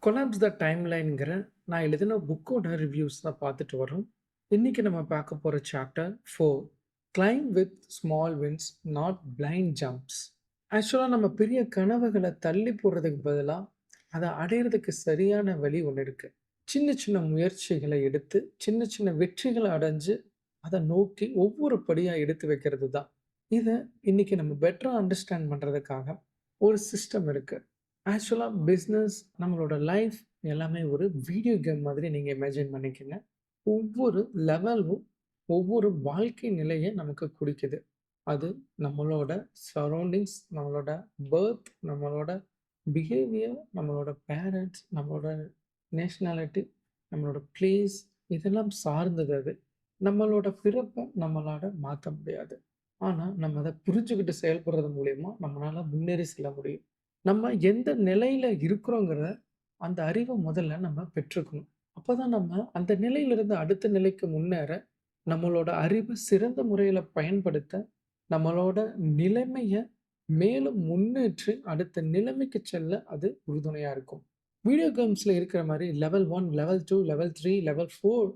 Collapse த டைம்லைன்ங்கிற நான் எழுதின புக்கோட ரிவ்யூஸ் தான் பார்த்துட்டு வரோம். இன்னைக்கு நம்ம பார்க்க போற chapter 4 claim with small wins not blind jumps. Actually நம்ம பெரிய கனவுகள தள்ளி போடுறதுக்கு பதிலா, அத அடையறதுக்கு சரியான வழி ஒண்ணு இருக்கு. சின்ன சின்ன முயற்சிகள எடுத்து, சின்ன சின்ன வெற்றிகள அடைஞ்சு, அத நோக்கி ஒவ்வொரு படியா எடுத்து வைக்கிறது தான். இத இன்னைக்கு நம்ம பெட்டரா அண்டர்ஸ்டாண்ட் பண்றதுக்காக ஒரு சிஸ்டம் இருக்கு. ஆக்சுவலா பிசினஸ், நம்மளோட லைஃப் எல்லாமே ஒரு வீடியோ கேம் மாதிரி நீங்க இமேஜின் பண்ணிக்கங்க. ஒவ்வொரு லெவலும் ஒவ்வொரு வாழ்க்கை நிலைய நமக்கு குடுக்குது. அது நம்மளோட சரவுண்டிங்ஸ், நம்மளோட பர்த், நம்மளோட பிஹேவியர், நம்மளோட பேரண்ட்ஸ், நம்மளோட நேஷனாலிட்டி, நம்மளோட பிளேஸ் இதெல்லாம் சார்ந்தது அது. நம்மளோட பிறப்ப நம்மளால மாத்த முடியாது. ஆனா, நம்ம அத புரிஞ்சுகிட்டு செயல்படுறது மூலியமா நம்மளால முன்னேறி செல்ல முடியும். நம்ம எந்த நிலையில இருக்கிறோங்கிறத, அந்த அறிவ முதல்ல நம்ம பெற்றுக்கணும். அப்பதான் நம்ம அந்த நிலையிலிருந்து அடுத்த நிலைக்கு முன்னேற, நம்மளோட அறிவ சிறந்த முறையில பயன்படுத்த, நம்மளோட நிலைமைய மேலும் முன்னேற்றி அடுத்த நிலைமைக்கு செல்ல அது உறுதுணையா இருக்கும். வீடியோ கேம்ஸ்ல இருக்கிற மாரி level 1, level 2, level 3, level 4,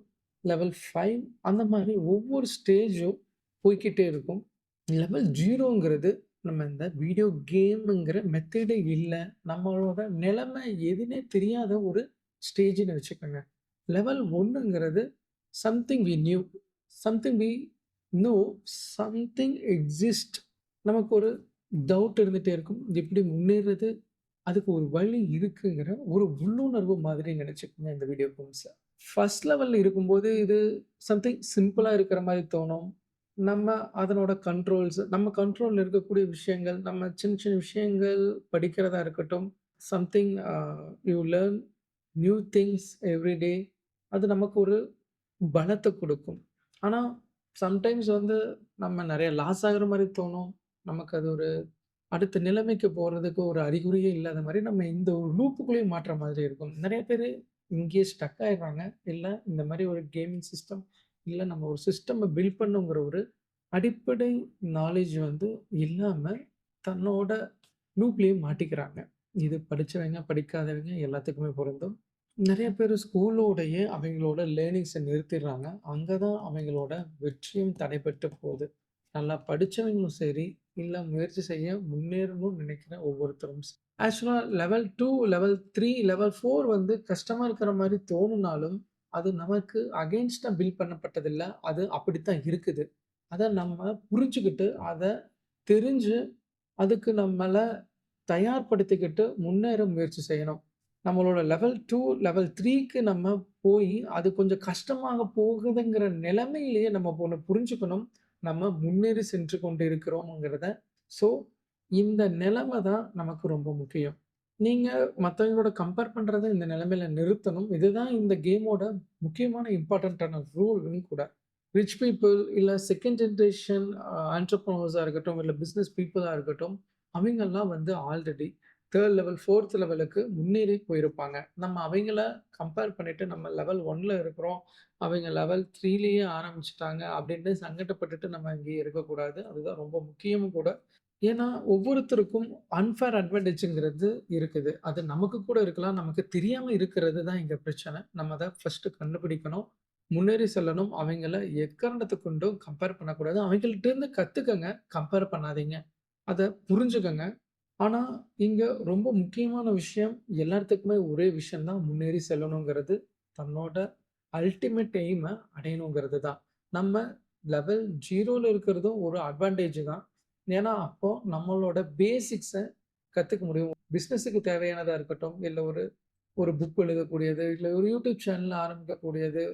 level 5 அந்த மாரி ஒவ்வொரு ஸ்டேஜும் போய்க்கிட்டே இருக்கும். லெவல் 0ங்கிறது நம்ம இந்த வீடியோ கேம்ங்கிற மெத்தடே இல்ல. நம்மளோட நிலைமை எதுன்னே தெரியாத ஒரு ஸ்டேஜ்ன்னு வச்சுக்கோங்க. லெவல் 1ங்கிறது something we new, something we know, something exist. நமக்கு ஒரு டவுட் இருந்துட்டே இருக்கும். இது எப்படி முன்னேறுறது? அதுக்கு ஒரு வழி இருக்குங்கிற ஒரு உள்ளுணர்வு மாதிரி நினைச்சுக்கங்க இந்த வீடியோ கேம்ஸ. ஃபர்ஸ்ட் லெவல்ல இருக்கும்போது இது சம்திங் சிம்பிளா இருக்கிற மாரி தோணும். நம்ம அதனோட கண்ட்ரோல்ஸ், நம்ம கண்ட்ரோல்ல இருக்கக்கூடிய விஷயங்கள், நம்ம சின்ன சின்ன விஷயங்கள் படிக்கிறதா இருக்கட்டும், something you learn new things every day. அது நமக்கு ஒரு பலத்த குடுக்கும். ஆனா, சம்டைம்ஸ் வந்து நம்ம நெறைய லாஸ் ஆகுற மாரி தோணும். நமக்கு அது ஒரு அடுத்த நிலைமைக்கு போறதுக்கு ஒரு அறிகுறியே இல்லாத மாரி, நம்ம இந்த ஒரு லூப்புக்குள்ளேயே மாட்ற மாதிரி இருக்கும். நெறைய பேரு இங்கேயே ஸ்டக் ஆயிடுறாங்க. இல்ல இந்த மாரி ஒரு கேமிங் சிஸ்டம், இல்ல நம்ம ஒரு சிஸ்டம பில்ட் பண்ணுங்கிற ஒரு அடிப்படை நாலேட்ஜ் வந்து இல்லாம, தன்னோட லூப்லயே மாட்டிக்கிறாங்க. இது படிச்சவங்க, படிக்காதவங்க எல்லாத்துக்குமே பொருந்தும். நெறைய பேரு ஸ்கூலோடயே அவங்களோட லேர்னிங்ஸ நிறுத்திடுறாங்க. அங்க தான் அவங்களோட வெற்றியும் தடைபட்டு போகுது. நல்லா படிச்சவங்களும் சரி, இல்ல முயற்சி செய்ய முன்னேறணும்னு நினைக்கிற ஒவ்வொருத்தரும் ஆக்சுவலா லெவல் 2, லெவல் 3, லெவல் 4 வந்து கஷ்டமா இருக்கிற மாரி தோணுனாலும், அது நமக்கு அகைன்ஸ்ட்டா பில்ட் பண்ணப்பட்டதில்ல. அது அப்படித்தான் இருக்குது. அத நம்ம புரிஞ்சுகிட்டு, அத தெரிஞ்சு, அதுக்கு நம்மள தயார்படுத்திக்கிட்டு முன்னேற முயற்சி செய்யணும். நம்மளோட லெவல் 2, லெவல் 3க்கு நம்ம போயி, அது கொஞ்சம் கஷ்டமாக போகுதுங்கிற நிலைமையிலேயே நம்ம ஒண்ணு புரிஞ்சுக்கணும். நம்ம முன்னேறி சென்று கொண்டு இருக்கிறோம்ங்கிறத. ஸோ, இந்த நிலைமை தான் நமக்கு ரொம்ப முக்கியம். நீங்க மத்தவங்களோட கம்பேர் பண்றத இந்த நிலைமையில நிறுத்தணும். இதுதான் இந்த கேமோட முக்கியமான இம்பார்ட்டன்ட்டான ரூலும் கூட. ரிச் பீப்பிள் இல்ல செகண்ட் ஜெனரேஷன் ஆன்டர்பிரினியர்ஸா இருக்கட்டும், இல்ல பிசினஸ் பீப்பிளா இருக்கட்டும், அவங்கலாம் வந்து ஆல்ரெடி 3 லெவல், 4த் லெவலுக்கு முன்னேறி போயிருப்பாங்க. நம்ம அவைங்கள கம்பேர் பண்ணிட்டு நம்ம லெவல் 1ல இருக்கிறோம். அவங்க லெவல் 3லயே ஆரம்பிச்சுட்டாங்க அப்படின்னு சங்கட்டப்பட்டுட்டு நம்ம இங்கேயே இருக்கக்கூடாது. அதுதான் ரொம்ப முக்கியமும் கூட. ஏன்னா, ஒவ்வொருத்தருக்கும் அன்ஃபேர் அட்வான்டேஜ்ங்கிறது இருக்குது. அது நமக்கு கூட இருக்கலாம். நமக்கு தெரியாம இருக்கிறது தான் இங்க பிரச்சனை. நம்ம அத ஃபர்ஸ்ட்டு கண்டுபிடிக்கணும். முன்னேறி செல்லணும். அவைங்கள எக்காரணத்த கொண்டும் கம்பேர் பண்ணக்கூடாது. அவைங்கள்ட்டருந்து கத்துக்கங்க. கம்பேர் பண்ணாதீங்க. அத புரிஞ்சுக்கங்க. ஆனா, இங்க ரொம்ப முக்கியமான விஷயம், எல்லாத்துக்குமே ஒரே விஷயம் தான் முன்னேறி செல்லணுங்கிறது. தன்னோட அல்டிமேட் எய்ம அடையணுங்கிறது தான். நம்ம லெவல் 0ல இருக்கிறதும் ஒரு அட்வான்டேஜ் தான். ஏன்னா, அப்போ நம்மளோட பேசிக்ஸ கத்துக்க முடியும். பிசினஸுக்கு தேவையானதா இருக்கட்டும், இல்ல ஒரு ஒரு புக் எழுதக்கூடியது, இல்ல ஒரு யூடியூப் சேனல் ஆரம்பிக்கக்கூடியது,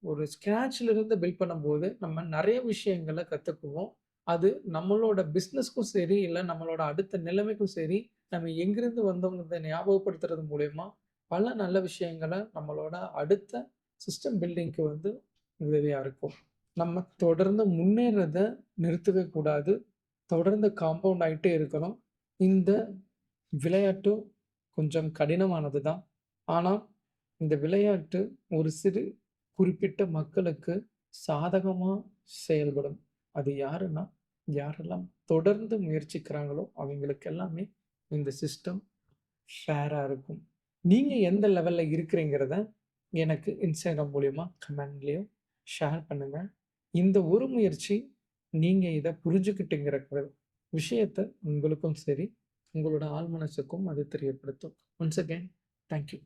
ஒரு ஸ்க்ராட்ச்ல இருந்து பில்ட் பண்ணும்போது, நம்ம நெறைய விஷயங்கள கத்துக்குவோம். அது நம்மளோட பிசினஸ்க்கும் சரி, இல்ல நம்மளோட அடுத்த நிலைமைக்கும் சரி, நம்ம எங்கிருந்து வந்தோம்ங்கிறத ஞாபகப்படுத்துறது மூலியமா, பல நல்ல விஷயங்கள நம்மளோட அடுத்த சிஸ்டம் பில்டிங்க்கு வந்து உதவியா இருக்கும். நம்ம தொடர்ந்து முன்னேறத நிறுத்தவே கூடாது. தொடர்ந்து காம்பவுண்ட் ஆயிட்டே இருக்கணும். இந்த விளையாட்டு கொஞ்சம் கடினமானது தான். ஆனா, இந்த விளையாட்டு ஒரு சிறு குறிப்பிட்ட மக்களுக்கு சாதகமா செயல்படும். அது யாருன்னா, யாரெல்லாம் தொடர்ந்து முயற்சிக்கிறாங்களோ, அவங்களுக்கு எல்லாமே இந்த சிஸ்டம் ஃபேரா இருக்கும். நீங்க எந்த லெவல்ல இருக்கிறீங்கிறத எனக்கு Instagram மூலியமா கமெண்ட்லயும் ஷேர் பண்ணுங்க. இந்த ஒரு முயற்சி நீங்க இத புரிஞ்சுக்கிட்டுங்கிற விஷயத்த உங்களுக்கும் சரி, உங்களோட ஆழ் மனசுக்கும் அது தெரியப்படுத்தும். Once again thank you.